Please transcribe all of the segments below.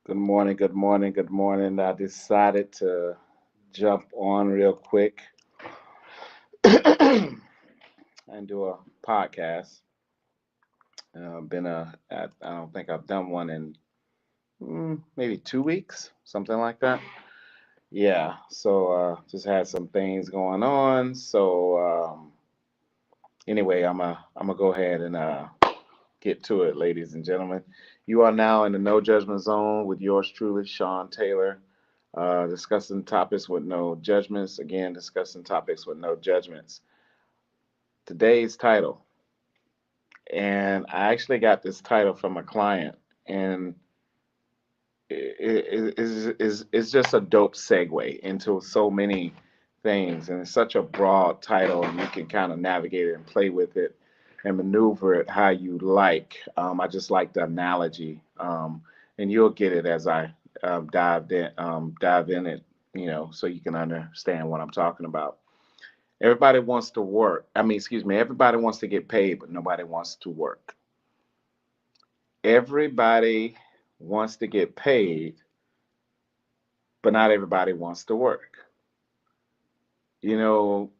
Good morning, good morning, good morning. I decided to jump on real quick and do a podcast. I don't think I've done one in maybe 2 weeks, something like that. Yeah, so just had some things going on. Anyway, I'm gonna go ahead and get to it, ladies and gentlemen. You are now in the No Judgment Zone with yours truly, Sean Taylor, discussing topics with no judgments. Again, discussing topics with no judgments. Today's title, and I actually got this title from a client, and it's just a dope segue into so many things, and it's such a broad title, and you can kind of navigate it and play with it and maneuver it how you like. I just like the analogy, and you'll get it as I dive in it, so you can understand what I'm talking about. Everybody wants to work. I mean, excuse me. Everybody wants to get paid, but nobody wants to work. Everybody wants to get paid, but not everybody wants to work. You know,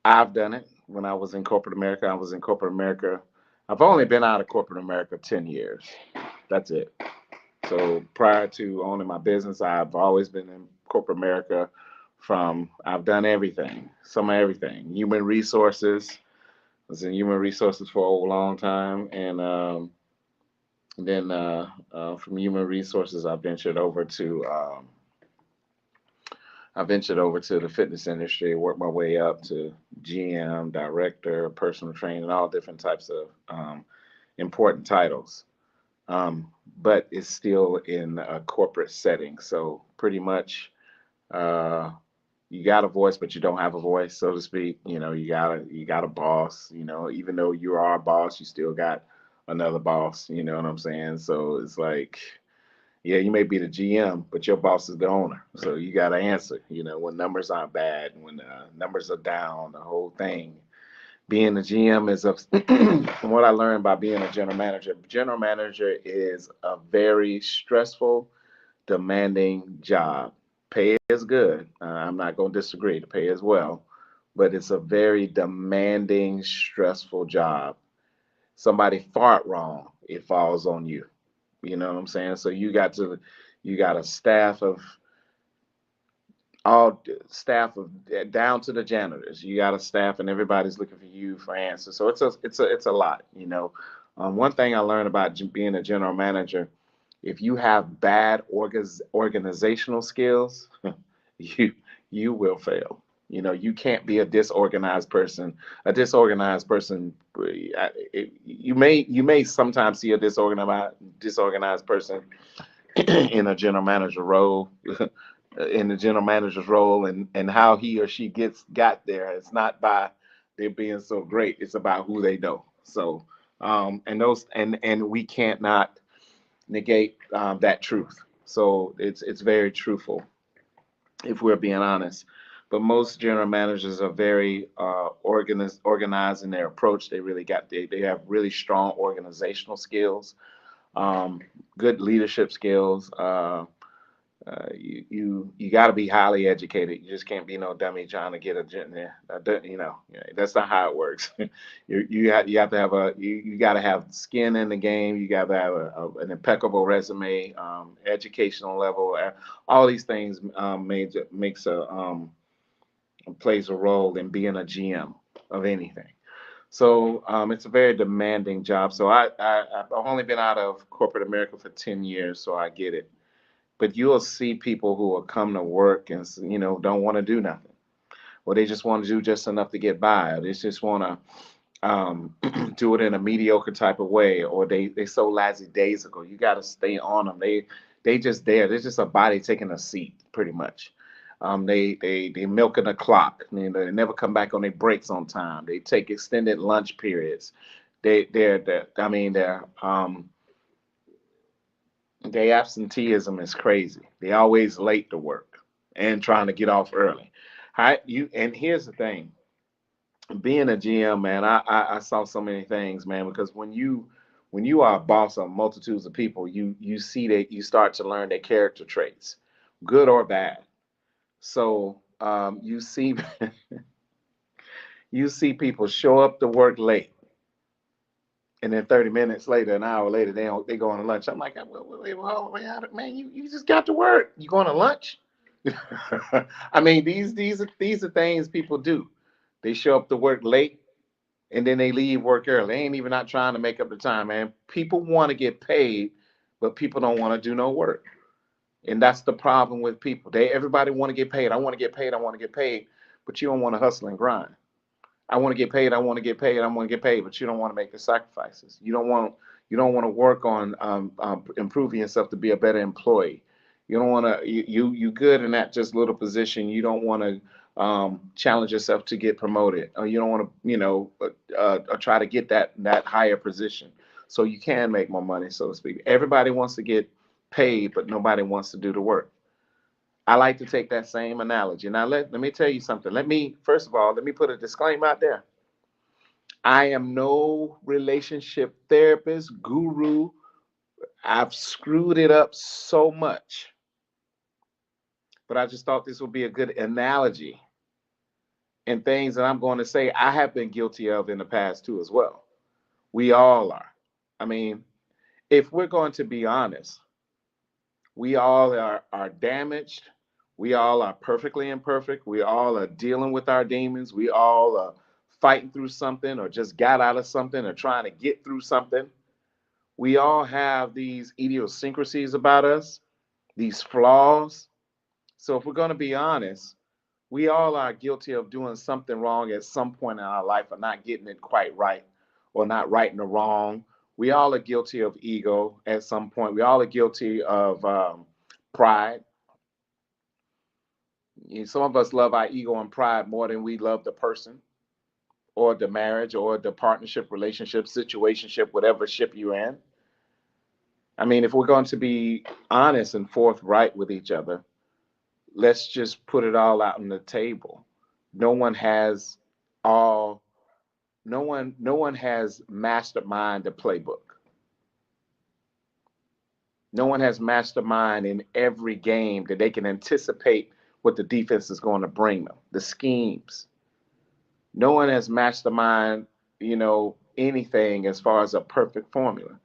I've done it when I was in corporate America. I was in corporate America. I've only been out of corporate America 10 years. That's it. So prior to owning my business, I've always been in corporate America. I've done everything, some of everything. Human resources. I was in human resources for a long time. And then from human resources, I ventured over to the fitness industry, worked my way up to GM, director, personal training, all different types of important titles. But it's still in a corporate setting. So pretty much, uh, you got a voice, but you don't have a voice, so to speak. You got a boss. Even though you are a boss, you still got another boss. You know what I'm saying? So it's like, yeah, you may be the GM, but your boss is the owner. So you got to answer, when numbers aren't bad, when numbers are down, the whole thing. Being a GM is, from what I learned by being a general manager is a very stressful, demanding job. Pay is good. I'm not going to disagree. The pay is well, but it's a very demanding, stressful job. Somebody fart wrong, it falls on you. You know what I'm saying? So you got a staff of down to the janitors. You got a staff, and everybody's looking for you for answers. So it's a lot. One thing I learned about being a general manager, if you have bad organizational skills, you you will fail. You can't be a disorganized person. A disorganized person, you may sometimes see a disorganized person in a general manager role, in the general manager's role, and how he or she got there. It's not by they being so great. It's about who they know. So, and we can't not negate that truth. So it's very truthful if we're being honest. But most general managers are very organized in their approach. They have really strong organizational skills, um, good leadership skills. You got to be highly educated. You just can't be no dummy trying to get a that's not how it works. You have to have you got to have skin in the game. You got to have an impeccable resume, educational level. All these things makes plays a role in being a GM of anything. So it's a very demanding job. So I've only been out of corporate America for 10 years, so I get it. But you'll see people who will come to work and don't want to do nothing, or they just want to do just enough to get by, or they just want to do it in a mediocre type of way, or they so lackadaisical. You got to stay on them. They just there. They're just a body taking a seat, pretty much. They milking the clock. They never come back on their breaks on time. They take extended lunch periods. They're I mean their absenteeism is crazy. They always late to work and trying to get off early. And here's the thing: being a GM, man, I saw so many things, man. Because When you are a boss of multitudes of people, you see that you start to learn their character traits, good or bad. So you see you see people show up to work late, and then 30 minutes later, an hour later, they go on lunch. I'm like, man, you just got to work. You going to lunch? I mean, these are things people do. They show up to work late, and then they leave work early. They ain't even not trying to make up the time, man. People want to get paid, but people don't want to do no work. And that's the problem with people. Everybody want to get paid. I want to get paid. I want to get paid, but you don't want to hustle and grind. I want to get paid. I want to get paid. I want to get paid, but you don't want to make the sacrifices. You don't want to work on improving yourself to be a better employee. You don't want to. You good in that just little position. You don't want to challenge yourself to get promoted, or you don't want to try to get that higher position so you can make more money, so to speak. Everybody wants to get paid, but nobody wants to do the work. I like to take that same analogy. Now let me tell you something. First of all, let me put a disclaimer out there. I am no relationship therapist, guru. I've screwed it up so much. But I just thought this would be a good analogy and things that I'm going to say I have been guilty of in the past too as well. We all are. I mean, if we're going to be honest, we all are damaged. We all are perfectly imperfect. We all are dealing with our demons. We all are fighting through something or just got out of something or trying to get through something. We all have these idiosyncrasies about us, these flaws. So if we're going to be honest, we all are guilty of doing something wrong at some point in our life or not getting it quite right or not righting the wrong. We all are guilty of ego at some point. We all are guilty of pride. Some of us love our ego and pride more than we love the person or the marriage or the partnership, relationship, situationship, whatever ship you're in. I mean, if we're going to be honest and forthright with each other, let's just put it all out on the table. No one has all no one has mastermind the playbook. No one has mastermind in every game that they can anticipate what the defense is going to bring them, the schemes. No one has mastermind, anything as far as a perfect formula.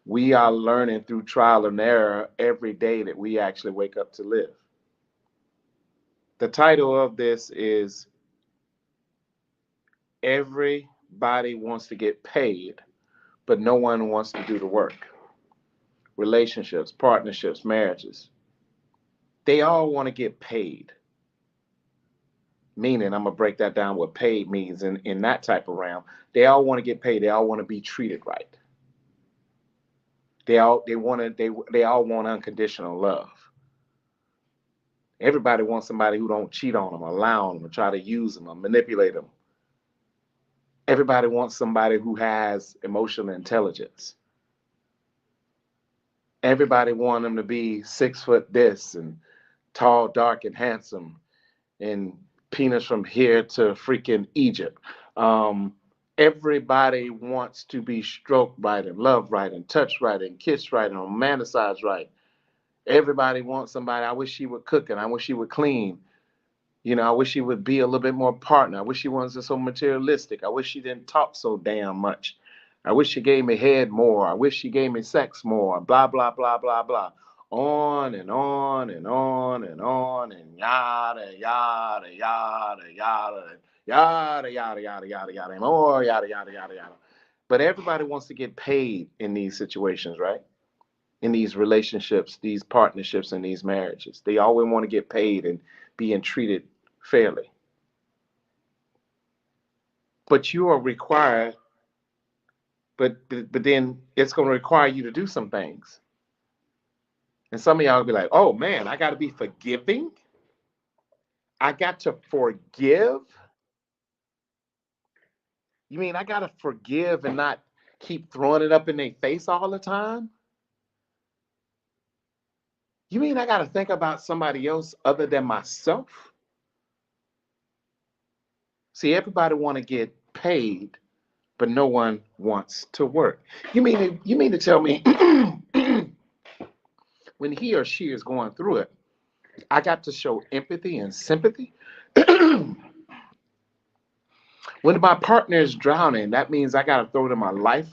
We are learning through trial and error every day that we actually wake up to live. The title of this is Everybody Wants to Get Paid, but No One Wants to Do the Work. Relationships, partnerships, marriages. They all want to get paid. Meaning, I'm going to break that down what paid means in that type of realm. They all want to get paid. They all want to be treated right. They all want unconditional love. Everybody wants somebody who don't cheat on them, or lie on them, or try to use them, or manipulate them. Everybody wants somebody who has emotional intelligence. Everybody wants them to be 6 foot this and tall, dark, and handsome, and penis from here to freaking Egypt. Everybody wants to be stroked right and loved right and touched right and kissed right and romanticized right. Everybody wants somebody. I wish she would cook and I wish she would clean. I wish she would be a little bit more partner. I wish she wasn't so materialistic. I wish she didn't talk so damn much. I wish she gave me head more. I wish she gave me sex more. Blah, blah, blah, blah, blah. On and on and on and on and yada, yada, yada, yada, yada, yada, yada, yada, yada, and more yada, yada, yada, yada. But everybody wants to get paid in these situations, right? In these relationships, these partnerships, and these marriages. They always want to get paid and being treated fairly. But you are required, but then it's going to require you to do some things. And some of y'all will be like, oh man, I got to be forgiving. I got to forgive. You mean I got to forgive and not keep throwing it up in their face all the time? You mean I got to think about somebody else other than myself? See, everybody want to get paid, but no one wants to work. You mean to tell me when he or she is going through it, I got to show empathy and sympathy? When my partner is drowning, that means I got to throw them my life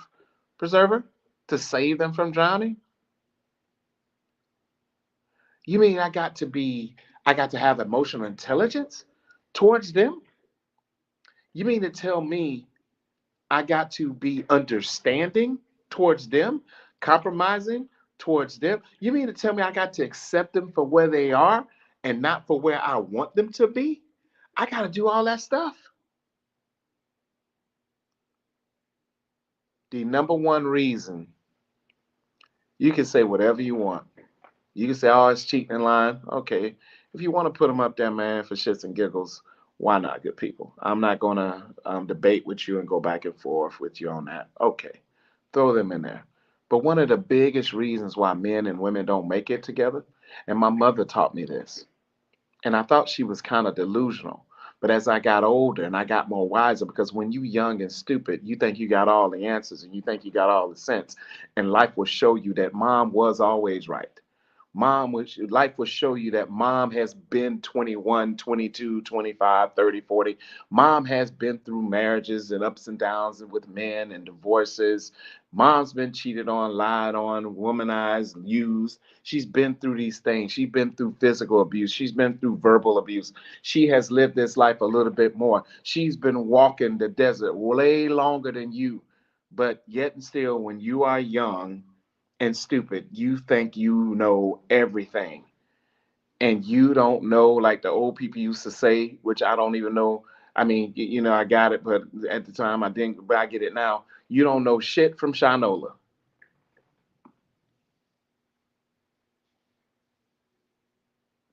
preserver to save them from drowning? You mean I got to have emotional intelligence towards them? You mean to tell me I got to be understanding towards them, compromising towards them? You mean to tell me I got to accept them for where they are and not for where I want them to be? I got to do all that stuff. The number one reason, you can say whatever you want. You can say, oh, it's cheating in line. Okay. If you want to put them up there, man, for shits and giggles, why not, good people? I'm not going to debate with you and go back and forth with you on that. Okay. Throw them in there. But one of the biggest reasons why men and women don't make it together, and my mother taught me this, and I thought she was kind of delusional. But as I got older and I got more wiser, because when you young and stupid, you think you got all the answers and you think you got all the sense, and life will show you that mom was always right. Life will show you that mom has been 21, 22, 25, 30, 40. Mom has been through marriages and ups and downs and with men and divorces. Mom's been cheated on, lied on, womanized, used. She's been through these things. She's been through physical abuse. She's been through verbal abuse. She has lived this life a little bit more. She's been walking the desert way longer than you. But yet and still, when you are young and stupid, you think you know everything. And you don't know, like the old people used to say, which I don't even know. I mean, I got it, but at the time I didn't, but I get it now. You don't know shit from Shinola.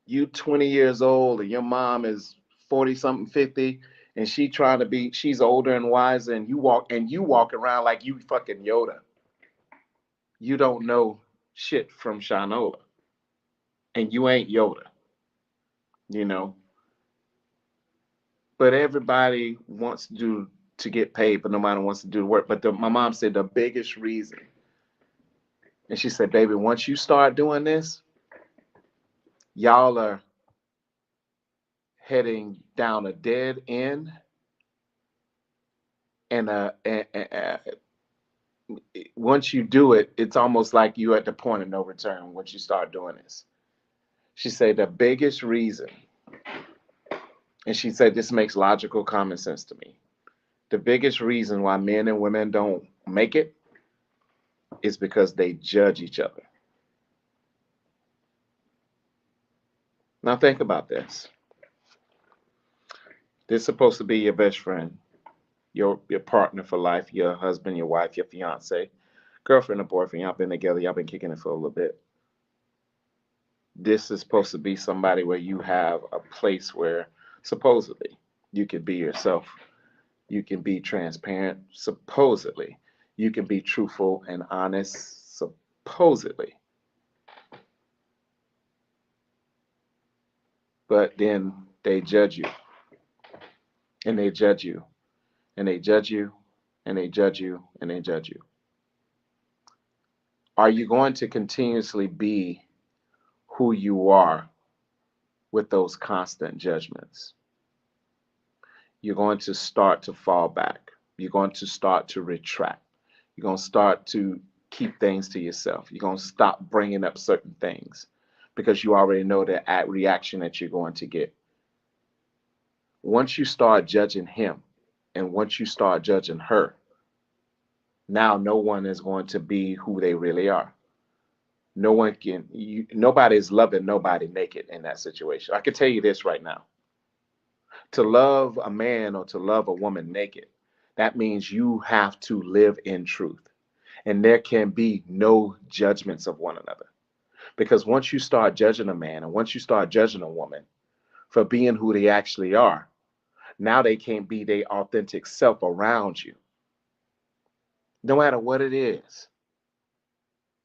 You 20 years old and your mom is 40 something, 50, and she's older and wiser, and you walk around like you fucking Yoda. You don't know shit from Shinola. And you ain't Yoda, you know. But everybody wants to get paid, but nobody wants to do the work. But my mom said the biggest reason, and she said, baby, once you start doing this, y'all are heading down a dead end, and once you do it, it's almost like you at the point of no return once you start doing this. She said the biggest reason, and she said this makes logical common sense to me. The biggest reason why men and women don't make it is because they judge each other. Now think about this. This is supposed to be your best friend, your partner for life, your husband, your wife, your fiance, girlfriend or boyfriend. Y'all been together, y'all been kicking it for a little bit. This is supposed to be somebody where you have a place where supposedly you can be yourself. You can be transparent, supposedly. You can be truthful and honest, supposedly. But then they judge you, and they judge you, and they judge you, and they judge you, and they judge you. Are you going to continuously be who you are with those constant judgments? You're going to start to fall back. You're going to start to retract. You're going to start to keep things to yourself. You're going to stop bringing up certain things because you already know the reaction that you're going to get. Once you start judging him and once you start judging her, now no one is going to be who they really are. Nobody is loving nobody naked in that situation. I can tell you this right now. To love a man or to love a woman naked, that means you have to live in truth. And there can be no judgments of one another. Because once you start judging a man and once you start judging a woman for being who they actually are, now they can't be their authentic self around you. No matter what it is,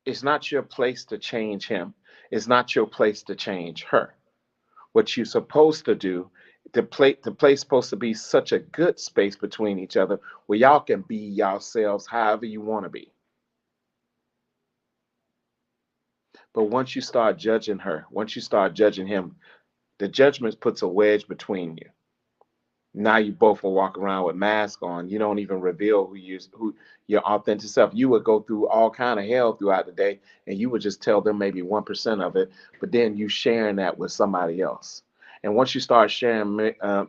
it's not your place to change him. It's not your place to change her. What you're supposed to do, The place supposed to be such a good space between each other where y'all can be yourselves however you want to be. But once you start judging her, once you start judging him, the judgment puts a wedge between you. Now you both will walk around with masks on. You don't even reveal who your authentic self. You would go through all kind of hell throughout the day, and you would just tell them maybe 1% of it, but then you sharing that with somebody else. And once you start sharing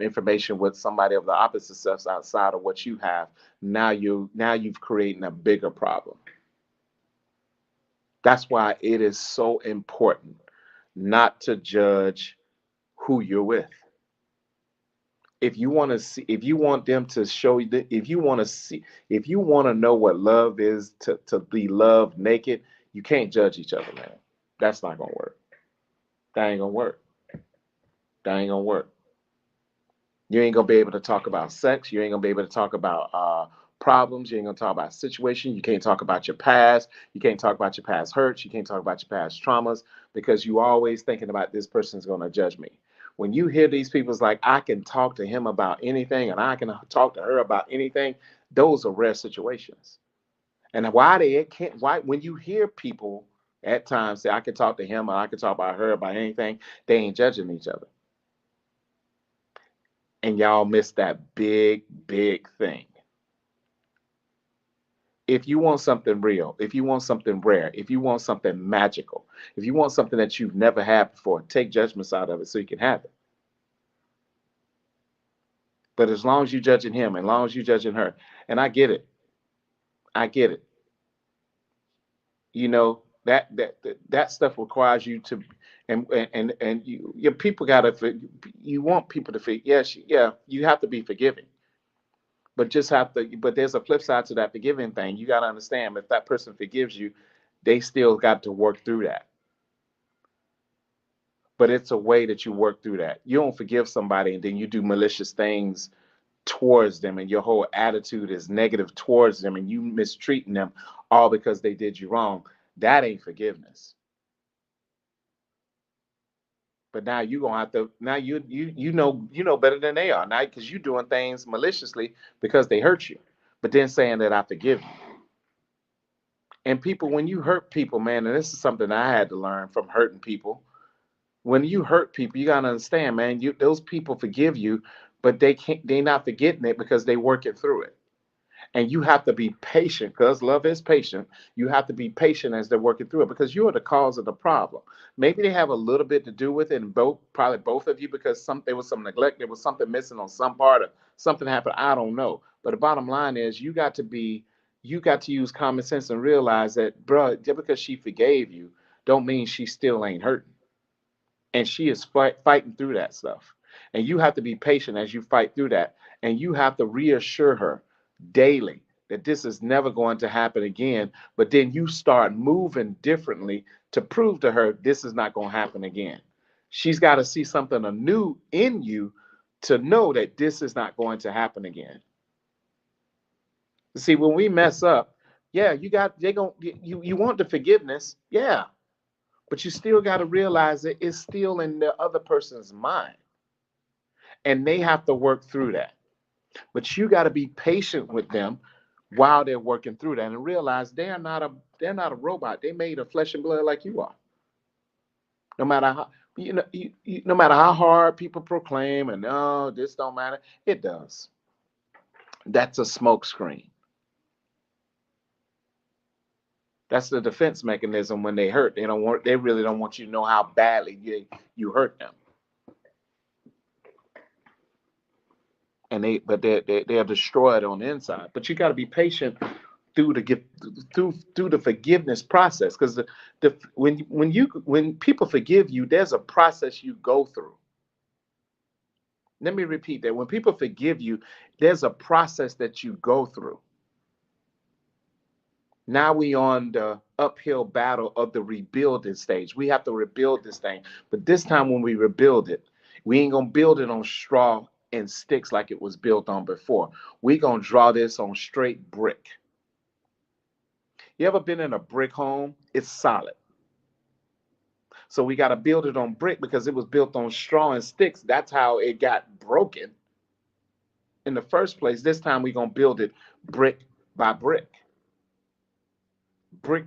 information with somebody of the opposite sex outside of what you have, now you've created a bigger problem. That's why it is so important not to judge who you're with. If you want to see, if you want them to show you, if you want to see, if you want to know what love is, to be loved naked, you can't judge each other, man. That's not gonna work. That ain't gonna work. That ain't gonna work. You ain't gonna be able to talk about sex. You ain't gonna be able to talk about problems. You ain't gonna talk about situations. You can't talk about your past. You can't talk about your past hurts. You can't talk about your past traumas because you always thinking about this person's gonna judge me. When you hear these people's like, I can talk to him about anything and I can talk to her about anything, those are rare situations. And why they can't, why when you hear people at times say, I can talk to him or I can talk about her about anything, they ain't judging each other. And y'all miss that big, big thing. If you want something real, if you want something rare, if you want something magical, if you want something that you've never had before, take judgments out of it so you can have it. But as long as you're judging him, as long as you're judging her, and I get it, I get it. You know that stuff requires you to, and you, your people gotta. You want people to forgive. Yes, yeah, you have to be forgiving, but just have to. But there's a flip side to that forgiving thing. You gotta understand if that person forgives you, they still got to work through that. But it's a way that you work through that. You don't forgive somebody and then you do malicious things towards them and your whole attitude is negative towards them and you mistreating them all because they did you wrong. That ain't forgiveness. But now you gonna have to, now you know better than they are now because you doing things maliciously because they hurt you, but then saying that I forgive you. And people, when you hurt people, man, and this is something I had to learn from hurting people. When you hurt people, you gotta understand, man. Those people forgive you, but they can't. They not forgetting it because they working through it. And you have to be patient because love is patient. You have to be patient as they're working through it because you are the cause of the problem. Maybe they have a little bit to do with it, and probably both of you, because there was some neglect, there was something missing on some part, or something happened. I don't know. But the bottom line is, you got to use common sense and realize that, bro, just because she forgave you, don't mean she still ain't hurting, and she is fighting through that stuff. And you have to be patient as you fight through that, and you have to reassure her daily that this is never going to happen again. But then you start moving differently to prove to her this is not going to happen again. She's got to see something anew in you to know that this is not going to happen again. See, when we mess up, yeah, you want the forgiveness, yeah, but you still got to realize that it's still in the other person's mind and they have to work through that. But you got to be patient with them while they're working through that and realize they're not a robot. They made of flesh and blood like you are. No matter how, no matter how hard people proclaim and oh, this don't matter, it does. That's a smoke screen. That's the defense mechanism when they hurt. They really don't want you to know how badly you hurt them. And they're destroyed on the inside. But you got to be patient through the gift through the forgiveness process, because when people forgive you, there's a process you go through. Let me repeat that. When people forgive you, there's a process that you go through. Now we on the uphill battle of the rebuilding stage. We have to rebuild this thing. But this time when we rebuild it, we ain't gonna build it on straw and sticks like it was built on before. We gonna draw this on straight brick. You ever been in a brick home? It's solid. So we got to build it on brick because it was built on straw and sticks. That's how it got broken in the first place. This time we're going to build it brick by brick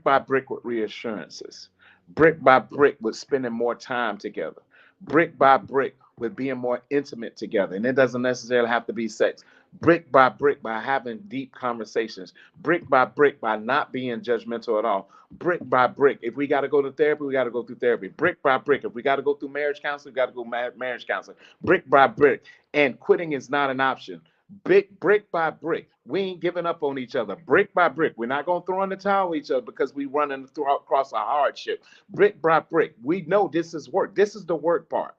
by brick with reassurances, brick by brick with spending more time together, brick by brick with being more intimate together. And it doesn't necessarily have to be sex. Brick by brick by having deep conversations, brick by brick by not being judgmental at all, brick by brick. If we got to go to therapy, we got to go through therapy, brick by brick. If we got to go through marriage counseling, we got to go marriage counseling, brick by brick. And quitting is not an option. Brick by brick. We ain't giving up on each other. Brick by brick. We're not going to throw in the towel at each other because we running across a hardship. Brick by brick. We know this is work. This is the work part.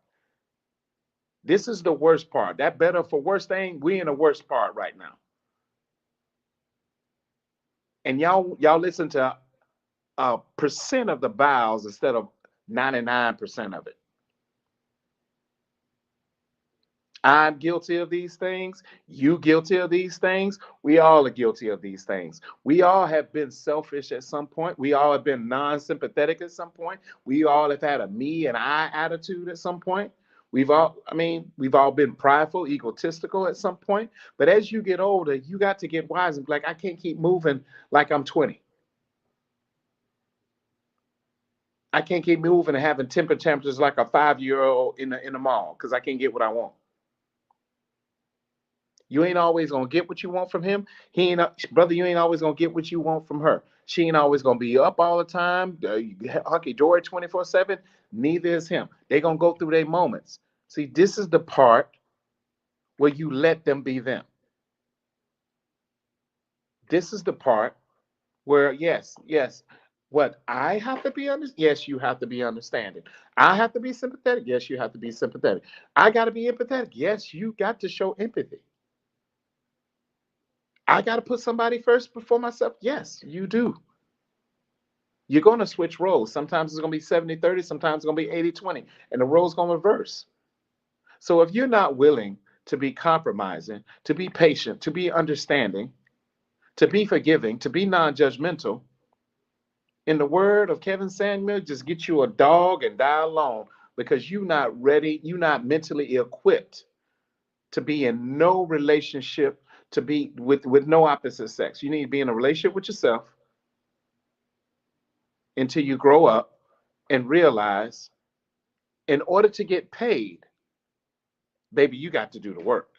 This is the worst part. That better for worse thing, we in the worst part right now. And y'all listen to a percent of the vows instead of 99% of it. I'm guilty of these things. You guilty of these things. We all are guilty of these things. We all have been selfish at some point. We all have been non-sympathetic at some point. We all have had a me and I attitude at some point. We've all been prideful, egotistical at some point. But as you get older, you got to get wise and be like, I can't keep moving like I'm 20. I can't keep moving and having temper tantrums like a 5-year-old in the mall because I can't get what I want. You ain't always gonna get what you want from him. He ain't brother. You ain't always gonna get what you want from her. She ain't always gonna be up all the time, hunky dory 24/7. Neither is him. They gonna go through their moments. See, this is the part where you let them be them. This is the part where yes. What I have to be yes, you have to be understanding. I have to be sympathetic. Yes, you have to be sympathetic. I got to be empathetic. Yes, you got to show empathy. I got to put somebody first before myself. Yes, you do. You're going to switch roles. Sometimes it's going to be 70-30, sometimes it's going to be 80-20, and the roles going to reverse. So if you're not willing to be compromising, to be patient, to be understanding, to be forgiving, to be non-judgmental, in the word of Kevin Samuel, just get you a dog and die alone because you're not ready, you're not mentally equipped to be in no relationship, to be with no opposite sex. You need to be in a relationship with yourself until you grow up and realize in order to get paid, baby, you got to do the work.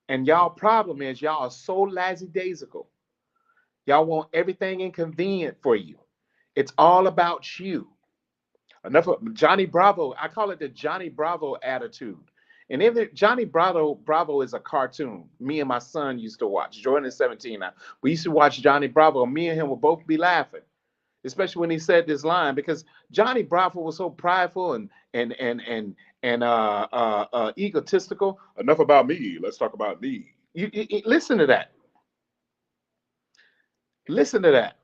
And y'all problem is y'all are so lackadaisical. Y'all want everything inconvenient for you. It's all about you. Enough of Johnny Bravo. I call it the Johnny Bravo attitude. And if Johnny Bravo is a cartoon, me and my son used to watch. Jordan is 17 now. We used to watch Johnny Bravo. Me and him would both be laughing, especially when he said this line, because Johnny Bravo was so prideful and egotistical. Enough about me. Let's talk about me. You listen to that. Listen to that.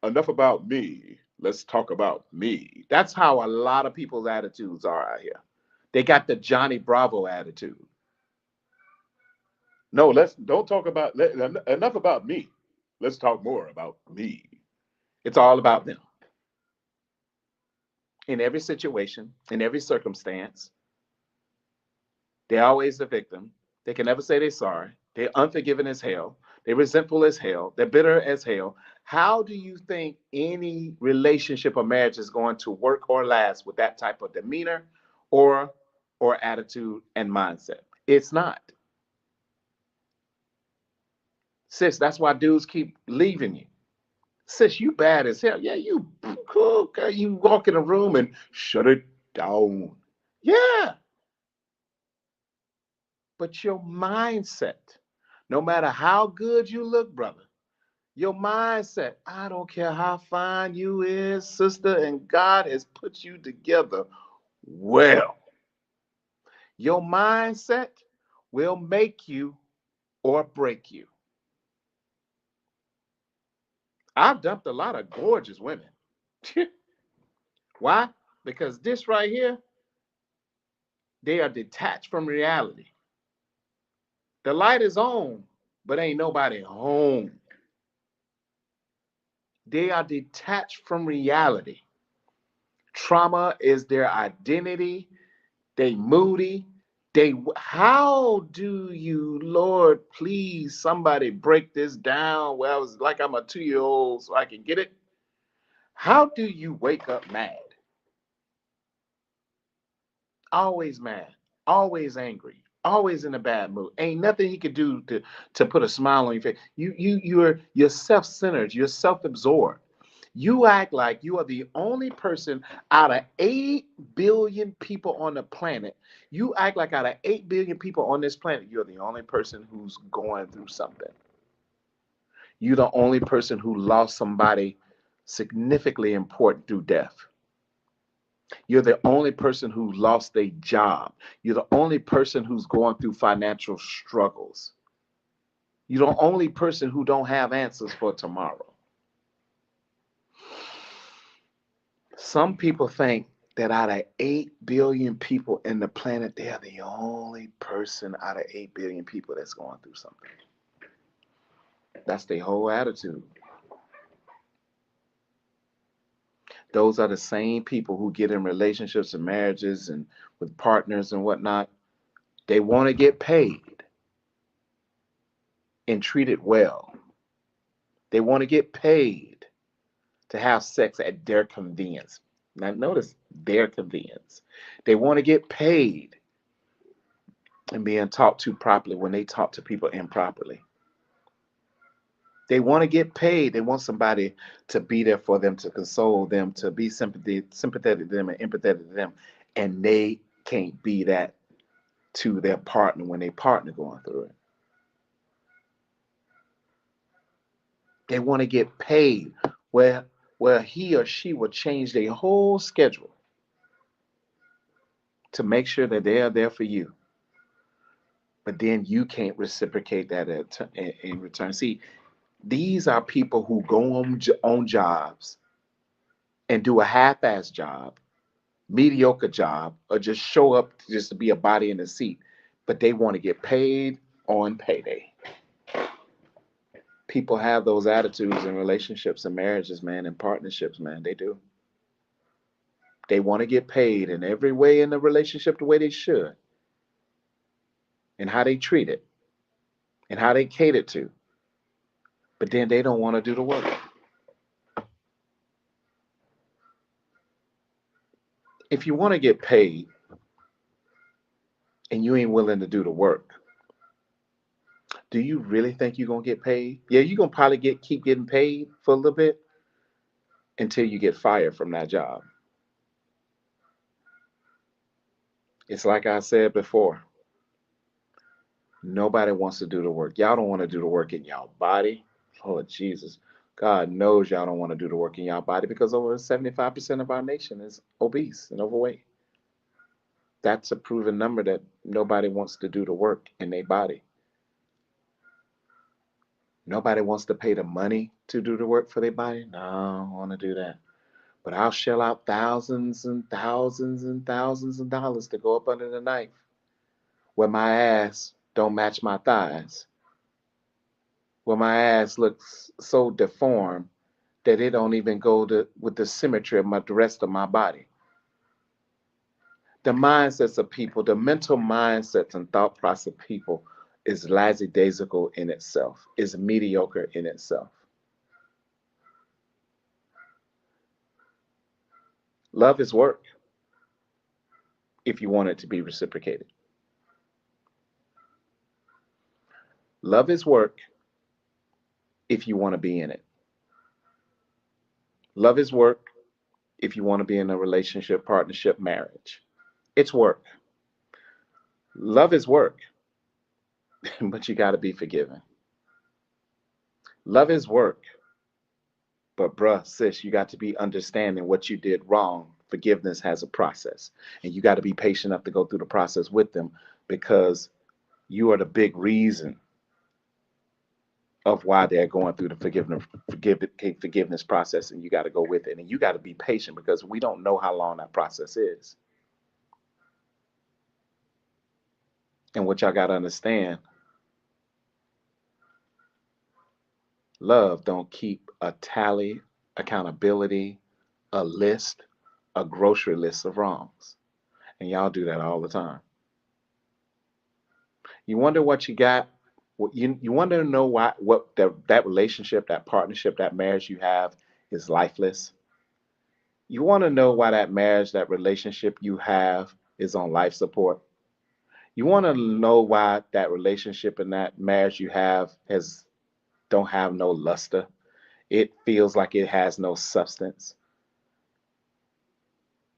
Enough about me. Let's talk about me. That's how a lot of people's attitudes are out here. They got the Johnny Bravo attitude. No, let's don't talk about enough about me. Let's talk more about me. It's all about them. In every situation, in every circumstance, they're always the victim. They can never say they're sorry. They're unforgiving as hell. They're resentful as hell. They're bitter as hell. How do you think any relationship or marriage is going to work or last with that type of demeanor or attitude and mindset? It's not. Sis, that's why dudes keep leaving you. Sis, you bad as hell. Yeah, you cool. Okay. You walk in a room and shut it down. Yeah. But your mindset, no matter how good you look, brother, your mindset, I don't care how fine you is, sister, and God has put you together well. Your mindset will make you or break you. I've dumped a lot of gorgeous women. Why? Because this right here, they are detached from reality. The light is on, but ain't nobody home. They are detached from reality. Trauma is their identity. They moody. How do you, Lord, please, somebody break this down where I was like I'm a 2-year old so I can get it? How do you wake up mad? Always mad, always angry, always in a bad mood. Ain't nothing he could do to put a smile on your face. You're self-centered, you're self-absorbed. You act like you are the only person out of 8 billion people on the planet. You act like out of 8 billion people on this planet, you're the only person who's going through something. You're the only person who lost somebody significantly important through death. You're the only person who lost a job. You're the only person who's going through financial struggles. You're the only person who don't have answers for tomorrow. Some people think that out of 8 billion people in the planet, they are the only person out of 8 billion people that's going through something. That's their whole attitude. Those are the same people who get in relationships and marriages and with partners and whatnot. They want to get paid and treated well. They want to get paid to have sex at their convenience. Now, notice their convenience. They want to get paid and being talked to properly when they talk to people improperly. They want to get paid. They want somebody to be there for them, to console them, to be sympathetic to them and empathetic to them. And they can't be that to their partner when their partner going through it. They want to get paid where he or she will change their whole schedule to make sure that they are there for you. But then you can't reciprocate that in return. See, these are people who go on jobs and do a half-ass job, mediocre job, or just show up just to be a body in a seat. But they want to get paid on payday. People have those attitudes in relationships and marriages, man, and partnerships, man. They do. They want to get paid in every way in the relationship the way they should, and how they treat it, and how they cater to. But then they don't want to do the work. If you want to get paid and you ain't willing to do the work, do you really think you're gonna get paid? Yeah, you're gonna probably keep getting paid for a little bit until you get fired from that job. It's like I said before, nobody wants to do the work. Y'all don't want to do the work in y'all body. Lord Jesus. God knows y'all don't want to do the work in y'all body because over 75% of our nation is obese and overweight. That's a proven number that nobody wants to do the work in their body. Nobody wants to pay the money to do the work for their body. No, I don't want to do that. But I'll shell out thousands and thousands and thousands of dollars to go up under the knife where my ass don't match my thighs, where my ass looks so deformed that it don't even go with the symmetry of the rest of my body. The mindsets of people, the mental mindsets and thought process of people is lackadaisical in itself, is mediocre in itself. Love is work if you want it to be reciprocated. Love is work if you want to be in it. Love is work if you want to be in a relationship, partnership, marriage. It's work. Love is work, but you got to be forgiven. Love is work, but bruh, sis, you got to be understanding what you did wrong. Forgiveness has a process, and you got to be patient enough to go through the process with them because you are the big reason of why they're going through the forgiveness process, and you got to go with it, and you got to be patient because we don't know how long that process is. And what y'all got to understand, love don't keep a tally accountability, a list, a grocery list of wrongs. And y'all do that all the time. You wonder what you got. You wonder to know why what that relationship, that partnership, that marriage you have is lifeless. You want to know why that marriage, that relationship you have is on life support. You want to know why that relationship and that marriage you have has don't have no luster. It feels like it has no substance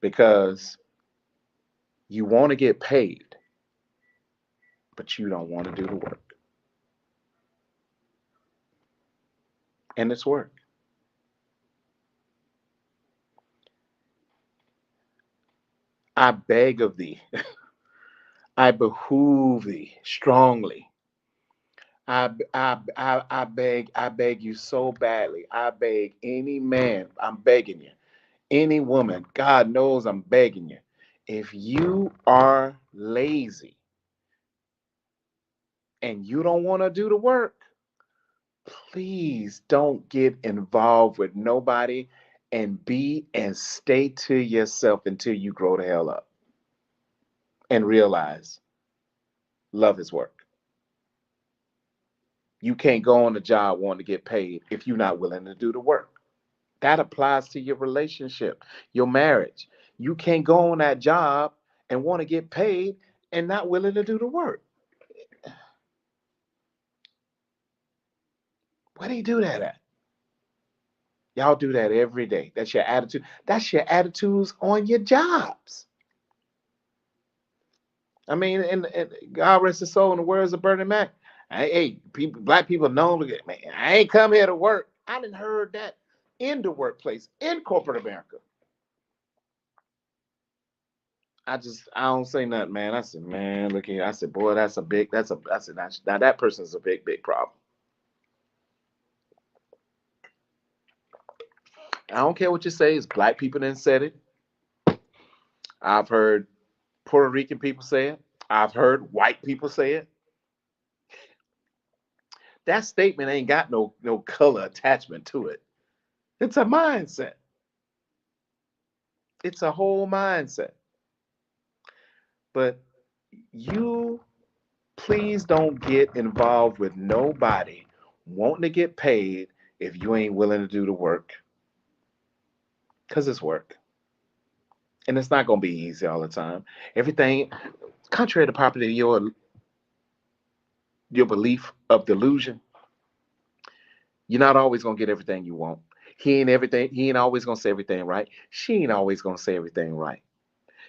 because you want to get paid, but you don't want to do the work. And it's work. I beg of thee, I behoove thee strongly. I beg you so badly. I beg any man, I'm begging you, any woman, God knows I'm begging you. If you are lazy and you don't want to do the work, please don't get involved with nobody and be and stay to yourself until you grow the hell up and realize love is work. You can't go on a job wanting to get paid if you're not willing to do the work. That applies to your relationship, your marriage. You can't go on that job and want to get paid and not willing to do the work. Where do you do that at? Y'all do that every day. That's your attitude. That's your attitudes on your jobs. I mean, and God rest his soul in the words of Bernie Mac. Hey, people, black people know, man, I ain't come here to work. I didn't heard that in the workplace, in corporate America. I don't say nothing, man. I said, man, look here. I said, boy, I said, now that person's a big, big problem. I don't care what you say. It's black people that said it. I've heard Puerto Rican people say it. I've heard white people say it. That statement ain't got no color attachment to it. It's a mindset. It's a whole mindset. But you please don't get involved with nobody wanting to get paid if you ain't willing to do the work. Because it's work. And it's not gonna be easy all the time. Everything contrary to popular your belief of delusion, you're not always gonna get everything you want. He ain't always gonna say everything right. She ain't always gonna say everything right.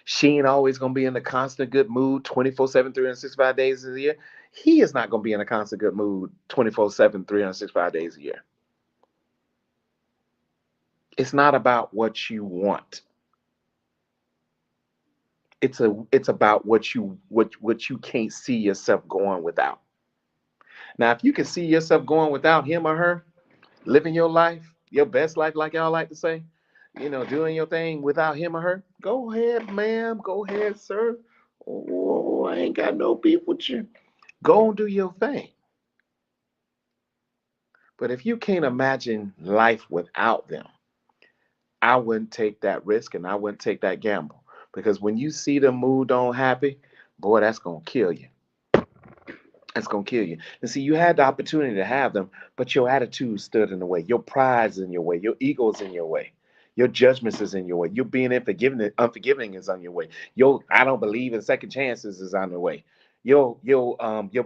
She ain't always gonna be in a constant good mood 24/7, 365 days a year. He is not gonna be in a constant good mood 24/7, 365 days a year. It's not about what you want. It's about what you can't see yourself going without. Now, if you can see yourself going without him or her, living your life, your best life, like y'all like to say, doing your thing without him or her, go ahead, ma'am. Go ahead, sir. Oh, I ain't got no beef with you. Go and do your thing. But if you can't imagine life without them, I wouldn't take that risk and I wouldn't take that gamble. Because when you see them moved on happy, boy, that's going to kill you. That's going to kill you. And see, you had the opportunity to have them, but your attitude stood in the way. Your pride's in your way. Your ego's in your way. Your judgments is in your way. Your being unforgiving is on your way. Your I don't believe in second chances is on the way. Your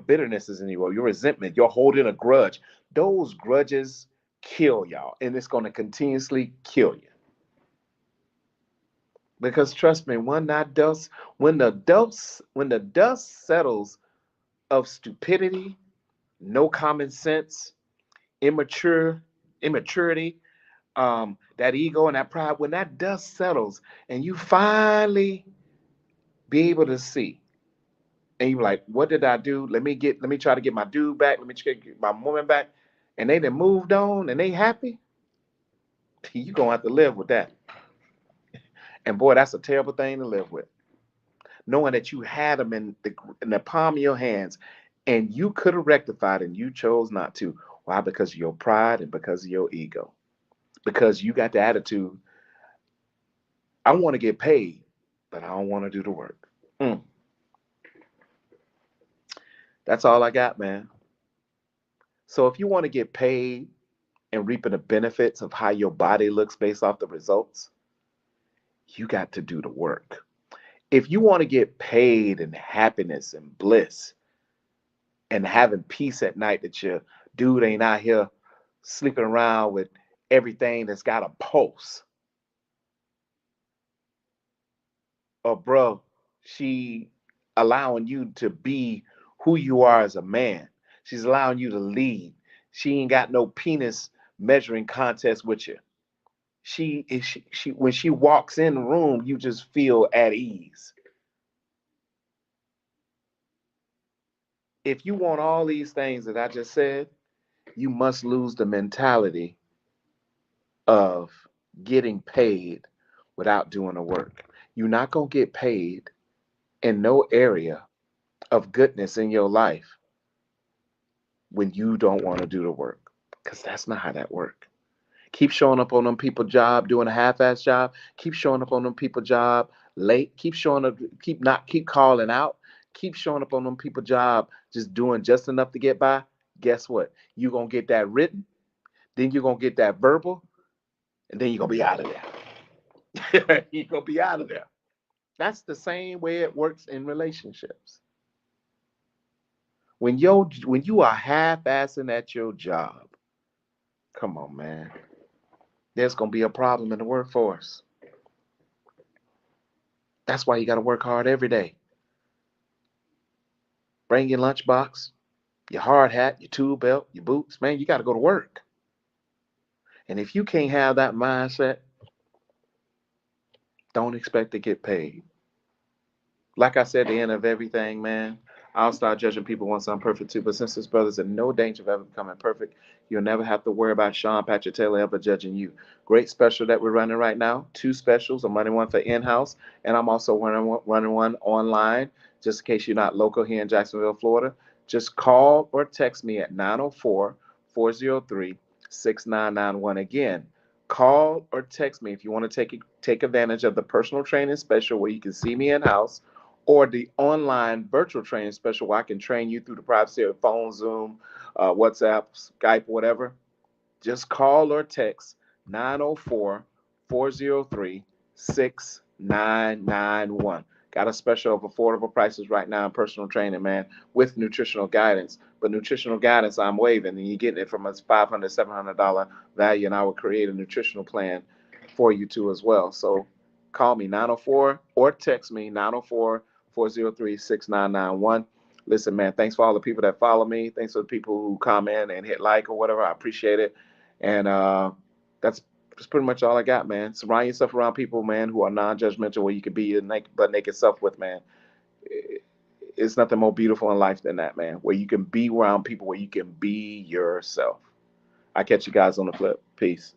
bitterness is in your way. Your resentment. You're holding a grudge. Those grudges kill y'all, and it's going to continuously kill you. Because trust me, when the dust settles of stupidity, no common sense, immature immaturity, that ego and that pride, when that dust settles and you finally be able to see, and you're like, what did I do? Let me try to get my dude back, let me try to get my woman back, and they done moved on and they happy, you gonna have to live with that. And boy, that's a terrible thing to live with. Knowing that you had them in the palm of your hands and you could have rectified and you chose not to. Why? Because of your pride and because of your ego. because you got the attitude, I want to get paid, but I don't want to do the work. Mm, that's all I got, man. So if you want to get paid and reaping the benefits of how your body looks based off the results, you got to do the work. If you want to get paid and happiness and bliss and having peace at night that your dude ain't out here sleeping around with everything that's got a pulse, or bro, she allowing you to be who you are as a man. She's allowing you to lead. She ain't got no penis measuring contest with you. She when she walks in the room, you just feel at ease. If you want all these things that I just said, you must lose the mentality of getting paid without doing the work. You're not going to get paid in no area of goodness in your life when you don't want to do the work, because that's not how that works. Keep showing up on them people job doing a half-ass job. Keep showing up on them people job late. Keep showing up. Keep calling out. Keep showing up on them people job just doing just enough to get by. Guess what? You're gonna get that written. Then you're gonna get that verbal, and then you're gonna be out of there. You're gonna be out of there. That's the same way it works in relationships. When you are half-assing at your job, come on, man. There's gonna be a problem in the workforce. That's why you got to work hard every day. Bring your lunchbox, your hard hat, your tool belt, your boots. Man, you got to go to work. And if you can't have that mindset, don't expect to get paid. Like I said, the end of everything, man. I'll start judging people once I'm perfect too. But since his brother's in no danger of ever becoming perfect, you'll never have to worry about Sean Patrick Taylor ever judging you. Great special that we're running right now. Two specials. I'm running one for in-house, and I'm also running one online, just in case you're not local here in Jacksonville, Florida. Just call or text me at 904-403-6991. Again, call or text me if you want to take advantage of the personal training special where you can see me in-house, or the online virtual training special where I can train you through the privacy of phone, Zoom, WhatsApp, Skype, whatever. Just call or text 904-403-6991. Got a special of affordable prices right now in personal training, man, with nutritional guidance. But nutritional guidance, I'm waiving, and you're getting it from a $500, $700 value, and I will create a nutritional plan for you too as well. So call me 904 or text me 904-403-6991. Listen, man, thanks for all the people that follow me. Thanks for the people who comment and hit like or whatever. I appreciate it. And that's pretty much all I got, man. Surround yourself around people, man, who are non-judgmental, where you can be your butt naked self with, man. It's nothing more beautiful in life than that, man. Where you can be around people where you can be yourself. I catch you guys on the flip. Peace.